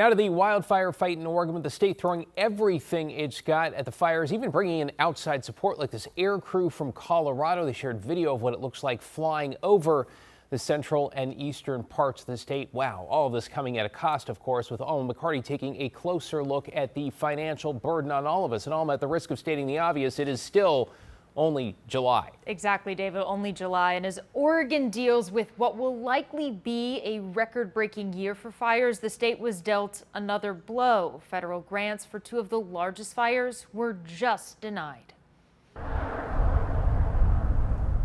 Out of the wildfire fight in Oregon, with the state throwing everything it's got at the fires, even bringing in outside support like this air crew from Colorado. They shared video of what it looks like flying over the central and eastern parts of the state. Wow, all of this coming at a cost, of course, with Alma McCarty taking a closer look at the financial burden on all of us. And Alma, at the risk of stating the obvious, it is still only July. Exactly, David, only July. And as Oregon deals with what will likely be a record-breaking year for fires, the state was dealt another blow. Federal grants for two of the largest fires were just denied.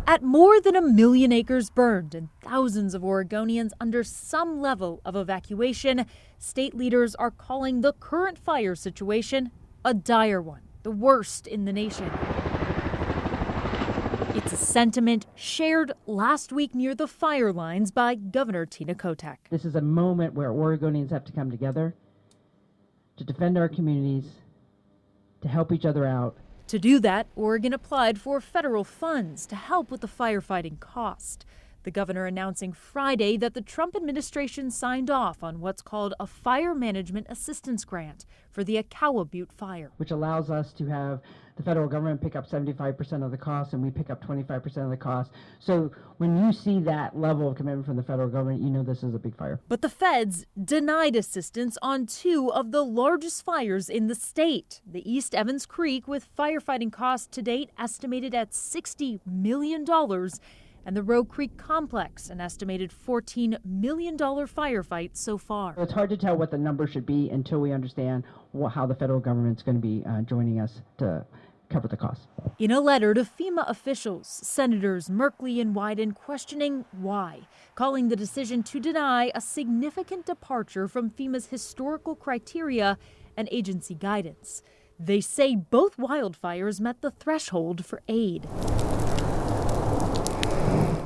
At more than 1 million acres burned and thousands of Oregonians under some level of evacuation, state leaders are calling the current fire situation a dire one, the worst in the nation. It's a sentiment shared last week near the fire lines by Governor Tina Kotek. This is a moment where Oregonians have to come together to defend our communities, to help each other out. To do that, Oregon applied for federal funds to help with the firefighting cost. The governor announcing Friday that the Trump administration signed off on what's called a Fire Management Assistance Grant for the Akawa Butte fire, which allows us to have the federal government pick up 75% of the cost and we pick up 25% of the cost. So when you see that level of commitment from the federal government, you know this is a big fire. But the feds denied assistance on two of the largest fires in the state. The East Evans Creek, with firefighting costs to date estimated at $60 million, and the Rowe Creek Complex, an estimated $14 million firefight so far. It's hard to tell what the number should be until we understand how the federal government's going to be joining us to cover the cost. In a letter to FEMA officials, Senators Merkley and Wyden questioning why, calling the decision to deny a significant departure from FEMA's historical criteria and agency guidance. They say both wildfires met the threshold for aid.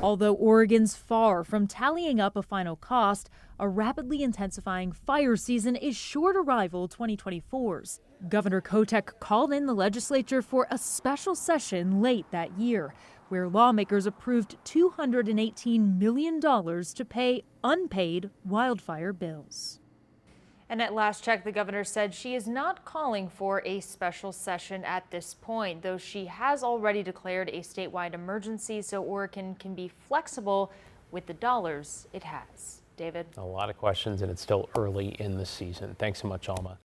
Although Oregon's far from tallying up a final cost, a rapidly intensifying fire season is sure to rival 2024's. Governor Kotek called in the legislature for a special session late that year, where lawmakers approved $218 million to pay unpaid wildfire bills. And at last check, the governor said she is not calling for a special session at this point, though she has already declared a statewide emergency so Oregon can be flexible with the dollars it has. David? A lot of questions, and it's still early in the season. Thanks so much, Alma.